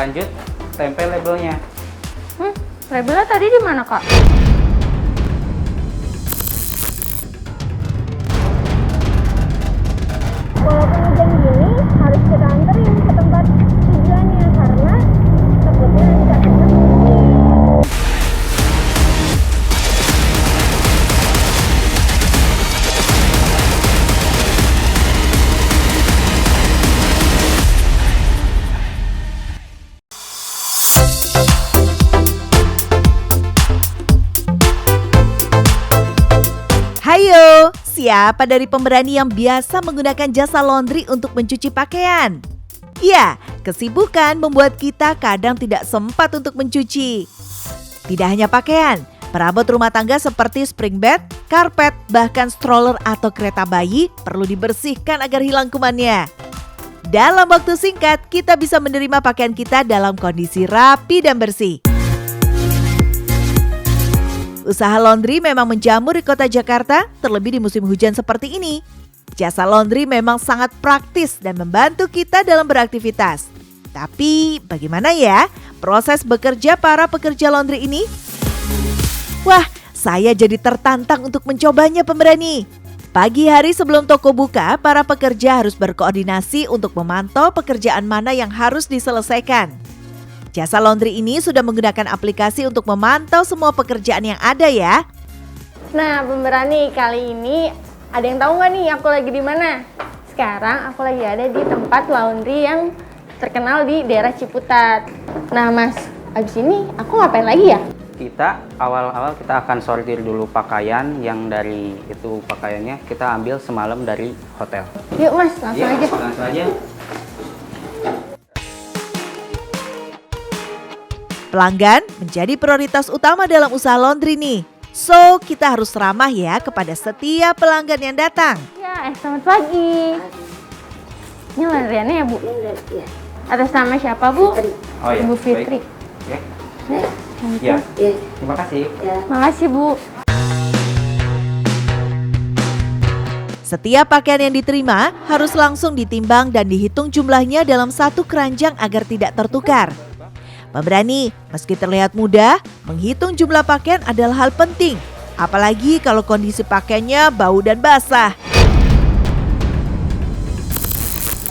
Lanjut, tempel labelnya. Labelnya tadi di mana, Kak? Walaupun hujan gini, harus kita anterin ke tempat tujuannya karena takutnya nggak ketemu. Hayo, siapa dari pemberani yang biasa menggunakan jasa laundry untuk mencuci pakaian? Ya, kesibukan membuat kita kadang tidak sempat untuk mencuci. Tidak hanya pakaian, perabot rumah tangga seperti spring bed, karpet, bahkan stroller atau kereta bayi perlu dibersihkan agar hilang kumannya. Dalam waktu singkat, kita bisa menerima pakaian kita dalam kondisi rapi dan bersih. Usaha laundry memang menjamur di kota Jakarta, terlebih di musim hujan seperti ini. Jasa laundry memang sangat praktis dan membantu kita dalam beraktivitas. Tapi bagaimana ya proses bekerja para pekerja laundry ini? Wah, saya jadi tertantang untuk mencobanya pemberani. Pagi hari sebelum toko buka, para pekerja harus berkoordinasi untuk memantau pekerjaan mana yang harus diselesaikan. Jasa laundry ini sudah menggunakan aplikasi untuk memantau semua pekerjaan yang ada ya. Nah, pemberani, kali ini ada yang tahu nggak nih aku lagi di mana? Sekarang aku lagi ada di tempat laundry yang terkenal di daerah Ciputat. Nah, Mas, abis ini aku ngapain lagi ya? Kita awal-awal kita akan sortir dulu pakaian yang dari itu pakaiannya kita ambil semalam dari hotel. Yuk Mas, langsung aja. Langsung aja. Pelanggan menjadi prioritas utama dalam usaha laundry nih. So, kita harus ramah ya kepada setiap pelanggan yang datang. Ya, selamat pagi. Ini laundryannya ya, Bu? Iya. Atas nama siapa, Bu? Oh ya, Ibu Fitri. Oke. Ya, terima kasih. Makasih, Bu. Setiap pakaian yang diterima harus langsung ditimbang dan dihitung jumlahnya dalam satu keranjang agar tidak tertukar. Pemberani, meski terlihat mudah, menghitung jumlah pakaian adalah hal penting. Apalagi kalau kondisi pakaiannya bau dan basah.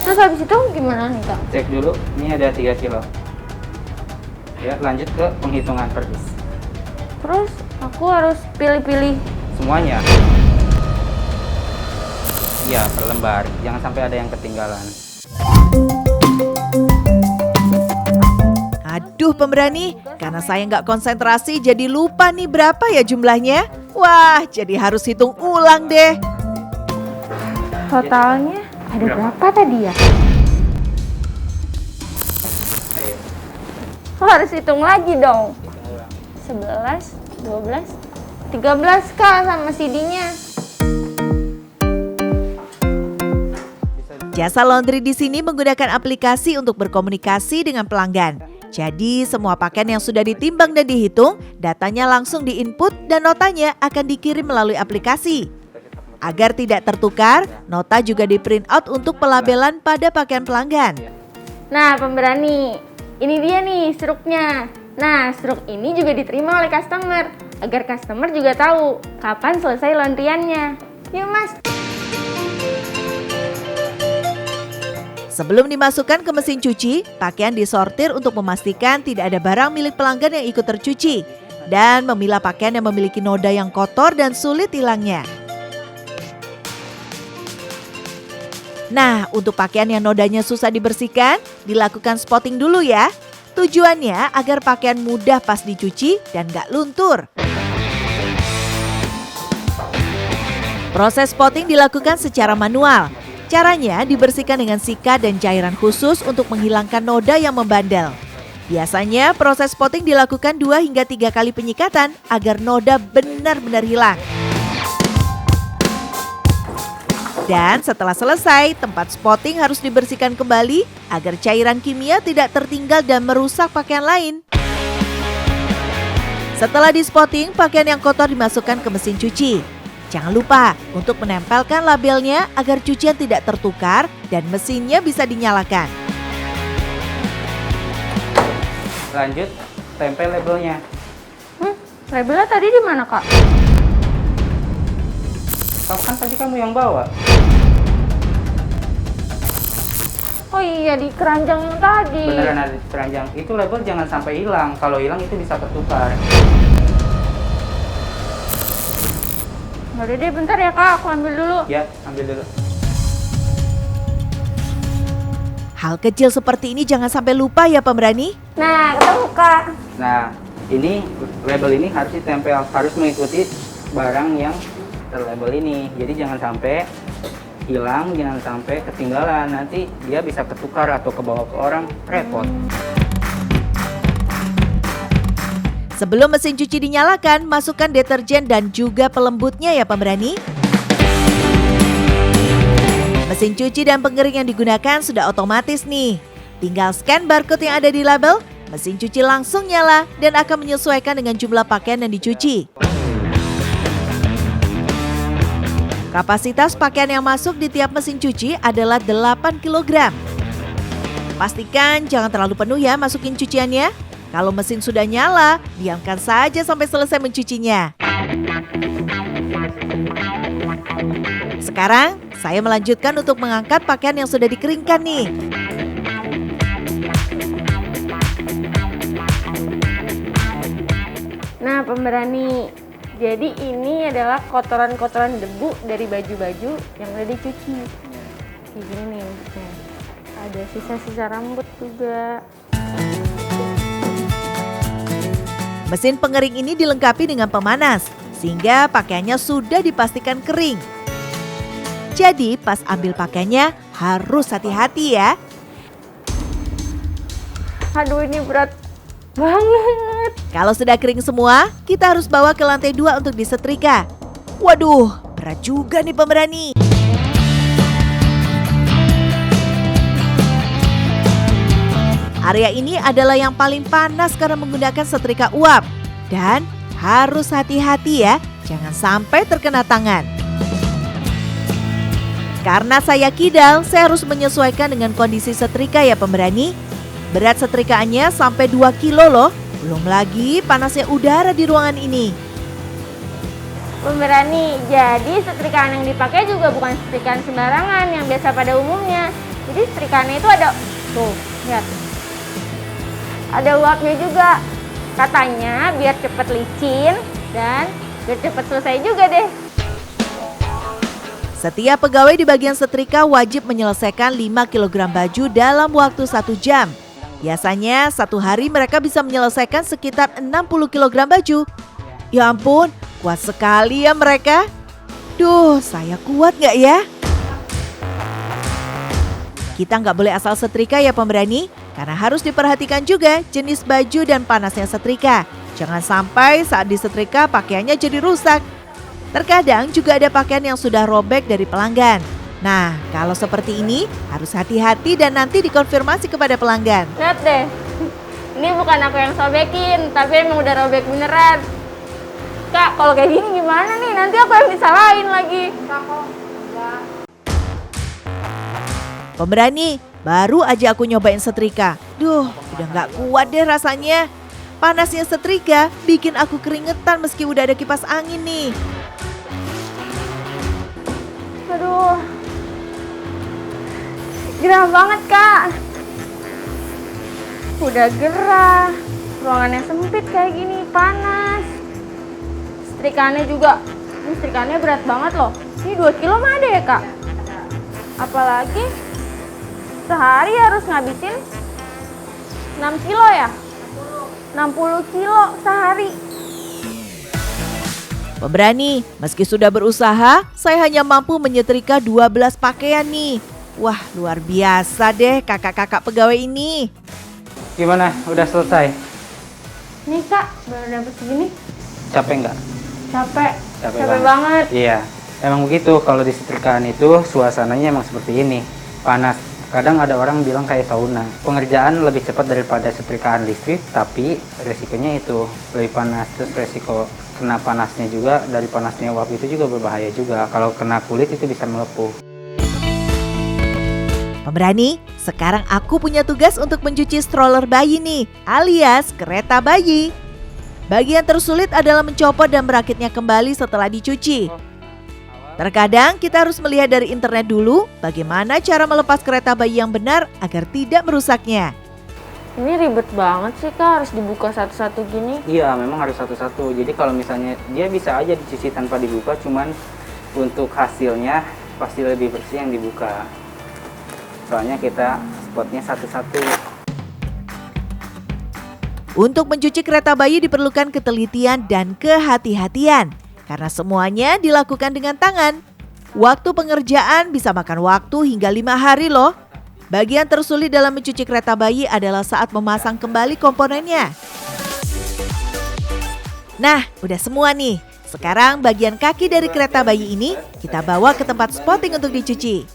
Terus habis itu gimana nih, Kak? Cek dulu, ini ada 3 kilo. Ya, lanjut ke penghitungan per piece. Terus aku harus pilih-pilih. Semuanya. Iya, per lembar. Jangan sampai ada yang ketinggalan. Aduh pemberani, karena saya nggak konsentrasi jadi lupa nih berapa ya jumlahnya. Wah, jadi harus hitung ulang deh. Totalnya ada berapa tadi ya? Ayo, Oh, harus hitung lagi dong. hitung ulang. 11, 12, 13 Kak sama CD-nya. Jasa laundry di sini menggunakan aplikasi untuk berkomunikasi dengan pelanggan. Jadi semua pakaian yang sudah ditimbang dan dihitung, datanya langsung diinput dan notanya akan dikirim melalui aplikasi. Agar tidak tertukar, nota juga di-print out untuk pelabelan pada pakaian pelanggan. Nah, pemberani, ini dia nih struknya. Nah, struk ini juga diterima oleh customer, agar customer juga tahu kapan selesai laundryannya. Yuk Mas. Sebelum dimasukkan ke mesin cuci, pakaian disortir untuk memastikan tidak ada barang milik pelanggan yang ikut tercuci dan memilah pakaian yang memiliki noda yang kotor dan sulit hilangnya. Nah, untuk pakaian yang nodanya susah dibersihkan, dilakukan spotting dulu ya. Tujuannya agar pakaian mudah pas dicuci dan gak luntur. Proses spotting dilakukan secara manual. Caranya dibersihkan dengan sikat dan cairan khusus untuk menghilangkan noda yang membandel. Biasanya proses spotting dilakukan 2 hingga 3 kali penyikatan agar noda benar-benar hilang. Dan setelah selesai, tempat spotting harus dibersihkan kembali agar cairan kimia tidak tertinggal dan merusak pakaian lain. Setelah di-spotting, pakaian yang kotor dimasukkan ke mesin cuci. Jangan lupa untuk menempelkan labelnya agar cucian tidak tertukar dan mesinnya bisa dinyalakan. Lanjut, tempel labelnya. Labelnya tadi di mana, Kak? Kan tadi kamu yang bawa. Oh iya, di keranjang yang tadi. Beneran ada di keranjang. Itu label jangan sampai hilang. Kalau hilang itu bisa ketukar. Udah deh, bentar ya Kak, aku ambil dulu. Ya, ambil dulu. Hal kecil seperti ini jangan sampai lupa ya pemberani. Nah, ketemu Kak. Nah, ini label ini harus ditempel, harus mengikuti barang yang terlabel ini. Jadi jangan sampai hilang, jangan sampai ketinggalan. Nanti dia bisa ketukar atau kebawa ke orang, repot. Sebelum mesin cuci dinyalakan, masukkan deterjen dan juga pelembutnya ya pemberani. Mesin cuci dan pengering yang digunakan sudah otomatis nih. Tinggal scan barcode yang ada di label, mesin cuci langsung nyala dan akan menyesuaikan dengan jumlah pakaian yang dicuci. Kapasitas pakaian yang masuk di tiap mesin cuci adalah 8 kg. Pastikan jangan terlalu penuh ya masukin cuciannya. Kalau mesin sudah nyala, diamkan saja sampai selesai mencucinya. Sekarang, saya melanjutkan untuk mengangkat pakaian yang sudah dikeringkan nih. Nah, pemberani. Jadi ini adalah kotoran-kotoran debu dari baju-baju yang udah dicuci. Kayak gini nih. Nah, ada sisa-sisa rambut juga. Mesin pengering ini dilengkapi dengan pemanas, sehingga pakaiannya sudah dipastikan kering. Jadi pas ambil pakaiannya harus hati-hati ya. Aduh, ini berat banget. Kalau sudah kering semua, kita harus bawa ke lantai 2 untuk disetrika. Waduh, berat juga nih pemberani. Area ini adalah yang paling panas karena menggunakan setrika uap. Dan harus hati-hati ya, jangan sampai terkena tangan. Karena saya kidal, saya harus menyesuaikan dengan kondisi setrika ya pemberani. Berat setrikaannya sampai 2 kilo loh. Belum lagi panasnya udara di ruangan ini. Pemberani, jadi setrikaan yang dipakai juga bukan setrikaan sembarangan yang biasa pada umumnya. Jadi setrikaannya itu ada, tuh, lihat. Ada uapnya juga. Katanya biar cepet licin dan biar cepet selesai juga deh. Setiap pegawai di bagian setrika wajib menyelesaikan 5 kg baju dalam waktu 1 jam. Biasanya satu hari mereka bisa menyelesaikan sekitar 60 kg baju. Ya ampun, kuat sekali ya mereka. Duh, saya kuat nggak ya? Kita nggak boleh asal setrika ya pemberani, karena harus diperhatikan juga jenis baju dan panasnya setrika. Jangan sampai saat disetrika pakaiannya jadi rusak. Terkadang juga ada pakaian yang sudah robek dari pelanggan. Nah, kalau seperti ini harus hati-hati dan nanti dikonfirmasi kepada pelanggan. Lihat deh, ini bukan aku yang sobekin, tapi emang udah robek beneran. Kak, kalau kayak gini gimana nih? Nanti aku yang disalahin lagi. Pemberani, baru aja aku nyobain setrika. Duh, udah nggak kuat deh rasanya. Panasnya setrika bikin aku keringetan meski udah ada kipas angin nih. Aduh, gerah banget Kak. Udah gerah, ruangannya sempit kayak gini, panas. Setrikaannya juga, ini setrikaannya berat banget loh. Ini 2 kilo mah ada ya Kak? Apalagi sehari harus ngabisin 6 kilo ya? 60 kilo sehari. Pemberani, meski sudah berusaha, saya hanya mampu menyetrika 12 pakaian nih. Wah, luar biasa deh kakak-kakak pegawai ini. Gimana? Udah selesai? Nih Kak, baru dapet segini. Capek nggak? Capek Capek banget. Iya, emang begitu. Kalau di setrikaan itu suasananya emang seperti ini, panas. Kadang ada orang bilang kayak sauna. Pengerjaan lebih cepat daripada setrikaan listrik, tapi resikonya itu lebih panas. Terus resiko kena panasnya juga, dari panasnya uap itu juga berbahaya juga. Kalau kena kulit itu bisa melepuh. Pemberani, Sekarang aku punya tugas untuk mencuci stroller bayi nih, alias kereta bayi. Bagian tersulit adalah mencopot dan merakitnya kembali setelah dicuci. Terkadang kita harus melihat dari internet dulu bagaimana cara melepas kereta bayi yang benar agar tidak merusaknya. Ini ribet banget sih Kak, harus dibuka satu-satu gini. Iya, memang harus satu-satu. Jadi kalau misalnya dia bisa aja dicuci tanpa dibuka, cuman untuk hasilnya pasti lebih bersih yang dibuka. Soalnya kita spotnya satu-satu. Untuk mencuci kereta bayi diperlukan ketelitian dan kehati-hatian karena semuanya dilakukan dengan tangan. Waktu pengerjaan bisa makan waktu hingga 5 hari loh. Bagian tersulit dalam mencuci kereta bayi adalah saat memasang kembali komponennya. Nah, udah semua nih. Sekarang bagian kaki dari kereta bayi ini kita bawa ke tempat spotting untuk dicuci.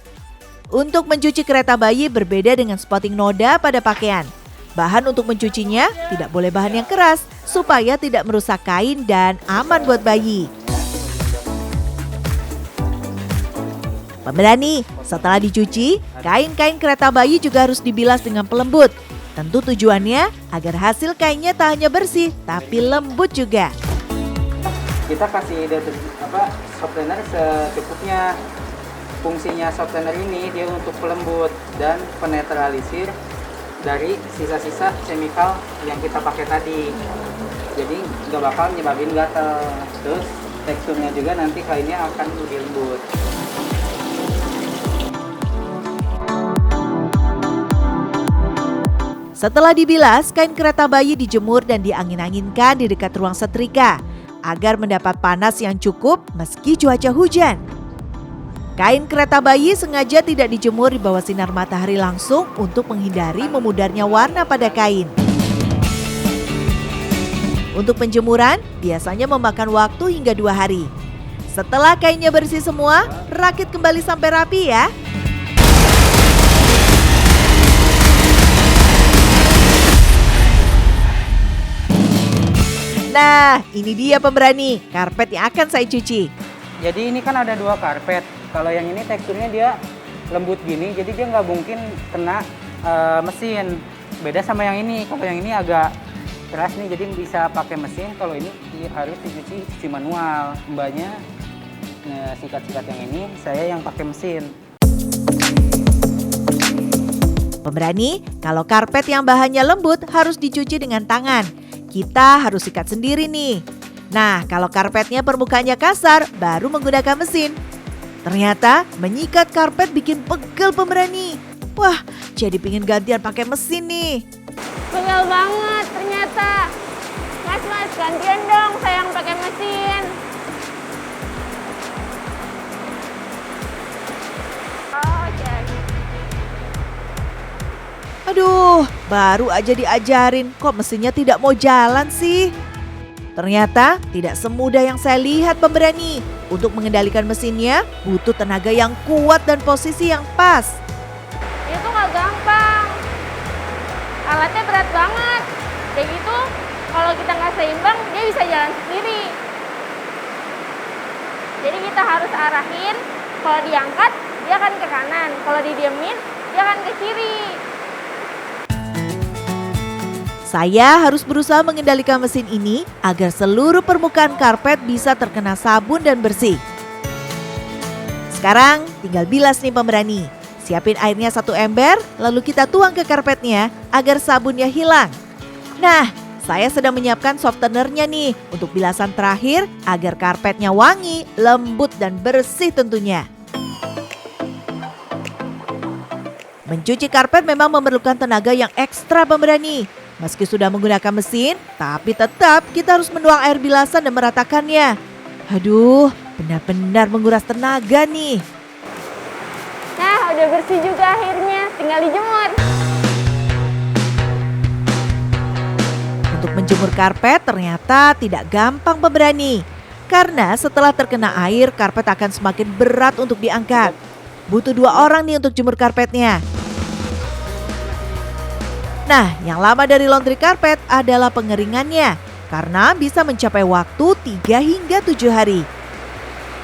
Untuk mencuci kereta bayi berbeda dengan spotting noda pada pakaian. Bahan untuk mencucinya tidak boleh bahan yang keras supaya tidak merusak kain dan aman buat bayi. Pemberani, setelah dicuci, kain-kain kereta bayi juga harus dibilas dengan pelembut. Tentu tujuannya agar hasil kainnya tak hanya bersih, tapi lembut juga. Kita kasih softener secukupnya. Fungsinya softener ini dia untuk pelembut dan penetralisir dari sisa-sisa chemical yang kita pakai tadi. Jadi nggak bakal nyebabin gatal. Terus teksturnya juga nanti kainnya akan lebih lembut. Setelah dibilas, kain kereta bayi dijemur dan diangin-anginkan di dekat ruang setrika agar mendapat panas yang cukup meski cuaca hujan. Kain kereta bayi sengaja tidak dijemur di bawah sinar matahari langsung untuk menghindari memudarnya warna pada kain. Untuk penjemuran, biasanya memakan waktu hingga 2 hari. Setelah kainnya bersih semua, rakit kembali sampai rapi ya. Nah, ini dia pemberani, karpet yang akan saya cuci. Jadi ini kan ada 2 karpet. Kalau yang ini teksturnya dia lembut gini, jadi dia nggak mungkin kena mesin. Beda sama yang ini. Kalau yang ini agak keras nih, jadi bisa pakai mesin. Kalau ini harus cuci manual. Mbaknya sikat-sikat yang ini, saya yang pakai mesin. Pemberani, kalau karpet yang bahannya lembut harus dicuci dengan tangan. Kita harus sikat sendiri nih. Nah, kalau karpetnya permukaannya kasar, baru menggunakan mesin. Ternyata menyikat karpet bikin pegel pemberani. Wah, jadi pingin gantian pakai mesin nih. Pegel banget ternyata. Mas, gantian dong saya yang pakai mesin. Oke. Aduh, baru aja diajarin, kok mesinnya tidak mau jalan sih? Ternyata tidak semudah yang saya lihat pemberani. Untuk mengendalikan mesinnya butuh tenaga yang kuat dan posisi yang pas. Itu nggak gampang. Alatnya berat banget. Kayak gitu, kalau kita nggak seimbang, dia bisa jalan sendiri. Jadi kita harus arahin. Kalau diangkat, dia akan ke kanan. Kalau didiemin, dia akan ke kiri. Saya harus berusaha mengendalikan mesin ini agar seluruh permukaan karpet bisa terkena sabun dan bersih. Sekarang tinggal bilas nih pemberani. Siapin airnya 1 ember, lalu kita tuang ke karpetnya agar sabunnya hilang. Nah, saya sedang menyiapkan softenernya nih untuk bilasan terakhir agar karpetnya wangi, lembut dan bersih tentunya. Mencuci karpet memang memerlukan tenaga yang ekstra pemberani. Meski sudah menggunakan mesin, tapi tetap kita harus menuang air bilasan dan meratakannya. Aduh, benar-benar menguras tenaga nih. Nah, udah bersih juga akhirnya, tinggal dijemur. Untuk menjemur karpet ternyata tidak gampang pemberani. Karena setelah terkena air, karpet akan semakin berat untuk diangkat. Butuh 2 orang nih untuk jemur karpetnya. Nah, yang lama dari laundry karpet adalah pengeringannya karena bisa mencapai waktu 3 hingga 7 hari.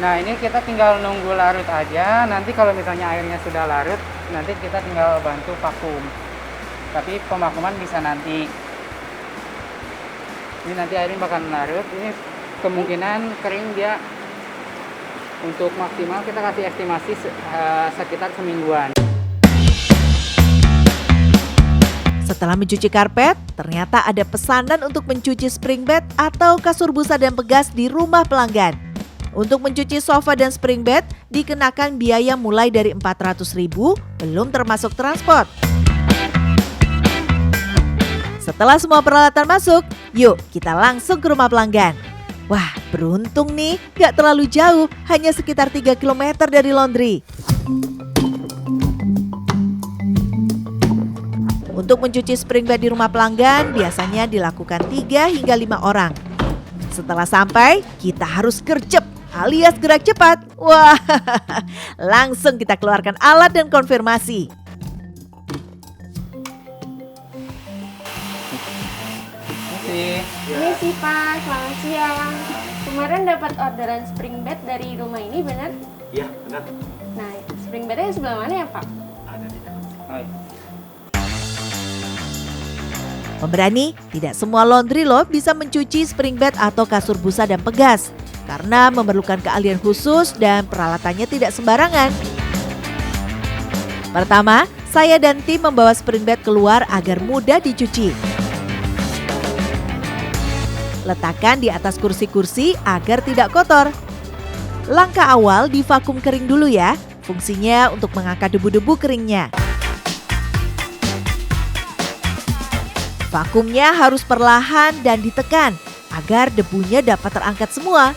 Nah, ini kita tinggal nunggu larut aja. Nanti kalau misalnya airnya sudah larut, nanti kita tinggal bantu vakum. Tapi pemakuman bisa nanti. Ini nanti airnya bakal larut. Ini kemungkinan kering dia. Untuk maksimal kita kasih estimasi sekitar semingguan. Setelah mencuci karpet, ternyata ada pesanan untuk mencuci spring bed atau kasur busa dan pegas di rumah pelanggan. Untuk mencuci sofa dan spring bed dikenakan biaya mulai dari 400.000 belum termasuk transport. Setelah semua peralatan masuk, yuk kita langsung ke rumah pelanggan. Wah, beruntung nih, gak terlalu jauh, hanya sekitar 3 km dari laundry. Untuk mencuci spring bed di rumah pelanggan biasanya dilakukan 3 hingga 5 orang. Setelah sampai, kita harus gercep alias gerak cepat. Wah, langsung kita keluarkan alat dan konfirmasi. Ini sih Pak, selamat siang. Kemarin dapat orderan spring bed dari rumah ini, benar? Iya, benar. Nah, spring bednya di sebelah mana ya Pak? Ada di dalam. Pemberani, tidak semua laundry loh bisa mencuci spring bed atau kasur busa dan pegas. Karena memerlukan keahlian khusus dan peralatannya tidak sembarangan. Pertama, saya dan tim membawa spring bed keluar agar mudah dicuci. Letakkan di atas kursi-kursi agar tidak kotor. Langkah awal divakum kering dulu ya. Fungsinya untuk mengangkat debu-debu keringnya. Vakumnya harus perlahan dan ditekan agar debunya dapat terangkat semua.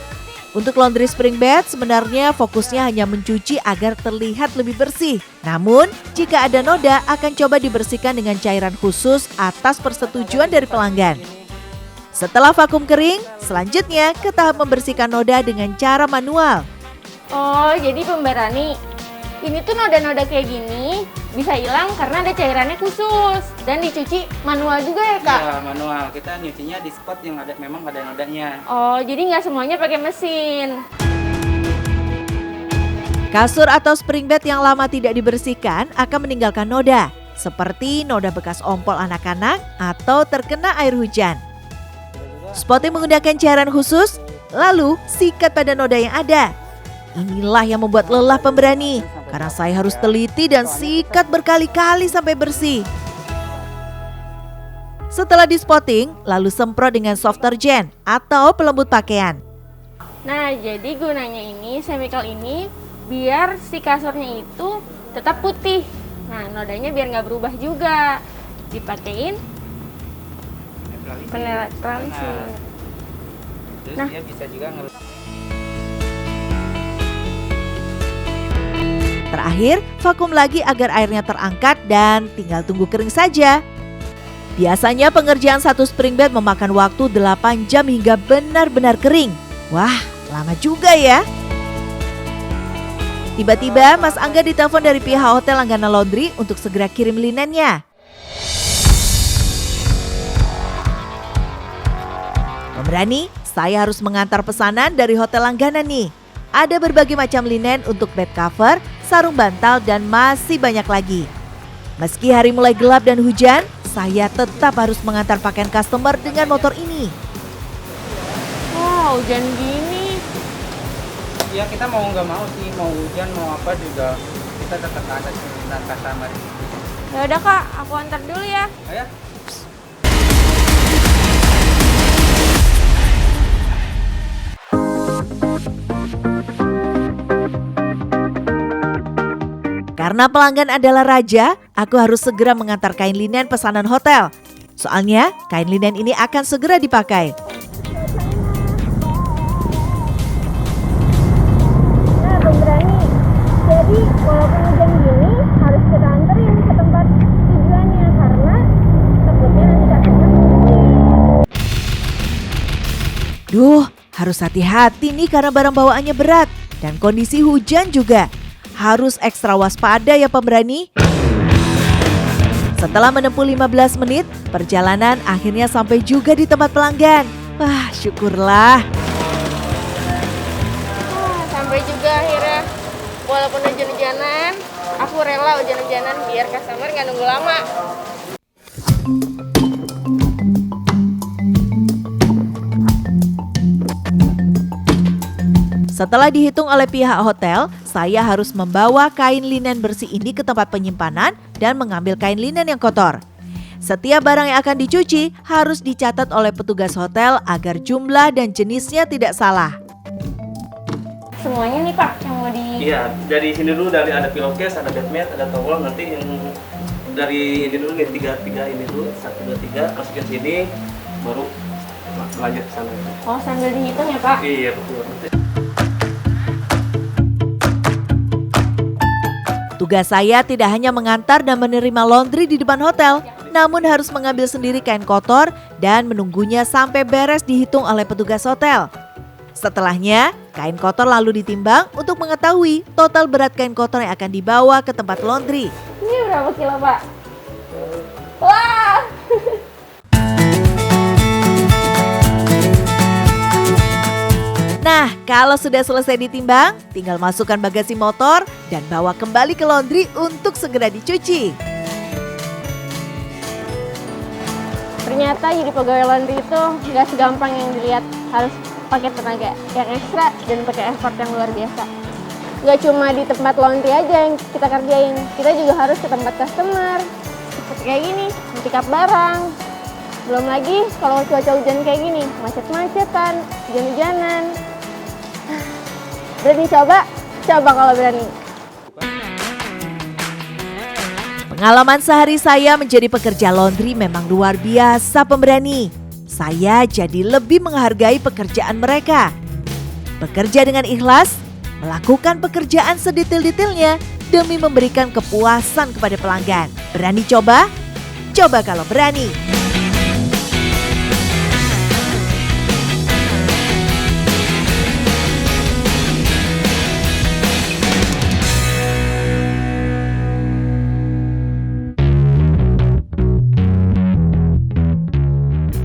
Untuk laundry spring bed sebenarnya fokusnya hanya mencuci agar terlihat lebih bersih. Namun, jika ada noda akan coba dibersihkan dengan cairan khusus atas persetujuan dari pelanggan. Setelah vakum kering, selanjutnya ke tahap membersihkan noda dengan cara manual. Oh, jadi pemberani, ini tuh noda-noda kayak gini bisa hilang karena ada cairannya khusus dan dicuci manual juga ya Kak? Ya, manual. Kita nyucinya di spot yang memang ada nodanya. Oh, jadi nggak semuanya pakai mesin. Kasur atau spring bed yang lama tidak dibersihkan akan meninggalkan noda, seperti noda bekas ompol anak-anak atau terkena air hujan. Spotting menggunakan cairan khusus, lalu sikat pada noda yang ada. Inilah yang membuat lelah pemberani, karena saya harus teliti dan sikat berkali-kali sampai bersih. Setelah di-spotting, lalu semprot dengan Softergen atau pelembut pakaian. Nah, jadi gunanya ini, chemical ini, biar si kasurnya itu tetap putih. Nah, nodanya biar nggak berubah juga. Dipakein penetralisir. Terus Nah, dia bisa juga Terakhir, vakum lagi agar airnya terangkat dan tinggal tunggu kering saja. Biasanya pengerjaan satu spring bed memakan waktu 8 jam hingga benar-benar kering. Wah, lama juga ya. Tiba-tiba Mas Angga ditelepon dari pihak Hotel Langgana Laundry untuk segera kirim linennya. Pemberani, saya harus mengantar pesanan dari Hotel Langgana nih. Ada berbagai macam linen untuk bed cover, sarung bantal, dan masih banyak lagi. Meski hari mulai gelap dan hujan, saya tetap harus mengantar pakaian customer dengan motor ini. wow, hujan gini. ya kita mau nggak mau sih, mau hujan mau apa juga kita tetap ada sekitar customer. Ya udah Kak, aku antar dulu ya. Ayo. Karena pelanggan adalah raja, aku harus segera mengantar kain linen pesanan hotel. Soalnya kain linen ini akan segera dipakai. Nah, pemberani. Jadi, walaupun hujan gini, harus kita anterin ke tempat tujuannya karena takutnya nanti customer nungguin. Duh, harus hati-hati nih karena barang bawaannya berat. Dan kondisi hujan juga. Harus ekstra waspada ya pemberani. Setelah menempuh 15 menit, perjalanan akhirnya sampai juga di tempat pelanggan. Wah, syukurlah. Sampai juga akhirnya. Walaupun hujan-hujanan, Aku rela hujan-hujanan biar customer nggak nunggu lama. Setelah dihitung oleh pihak hotel, saya harus membawa kain linen bersih ini ke tempat penyimpanan dan mengambil kain linen yang kotor. Setiap barang yang akan dicuci harus dicatat oleh petugas hotel agar jumlah dan jenisnya tidak salah. Semuanya nih Pak yang mau di... Iya, dari sini dulu, dari ada pillowcase, ada bedmat, ada towel, nanti yang dari ini dulu nih, tiga ini dulu, 1, 2, 3, masukin sini, baru lanjut ke sana. Oh, sambil dihitung ya Pak? Iya, betul. Tugas saya tidak hanya mengantar dan menerima laundry di depan hotel, namun harus mengambil sendiri kain kotor dan menunggunya sampai beres dihitung oleh petugas hotel. Setelahnya, kain kotor lalu ditimbang untuk mengetahui total berat kain kotor yang akan dibawa ke tempat laundry. Ini berapa kilo Pak? Wah! Nah, kalau sudah selesai ditimbang, tinggal masukkan bagasi motor dan bawa kembali ke laundry untuk segera dicuci. Ternyata jadi pegawai laundry itu nggak segampang yang dilihat, harus pakai tenaga yang ekstra dan pakai effort yang luar biasa. Nggak cuma di tempat laundry aja yang kita kerjain, kita juga harus ke tempat customer. Seperti kayak gini, pick up barang. Belum lagi kalau cuaca hujan kayak gini, macet-macetan, hujan-hujanan. Berani coba? Coba kalau berani. Pengalaman sehari saya menjadi pekerja laundry memang luar biasa pemberani. Saya jadi lebih menghargai pekerjaan mereka. Bekerja dengan ikhlas, melakukan pekerjaan sedetail-detailnya demi memberikan kepuasan kepada pelanggan. Berani coba? Coba kalau berani.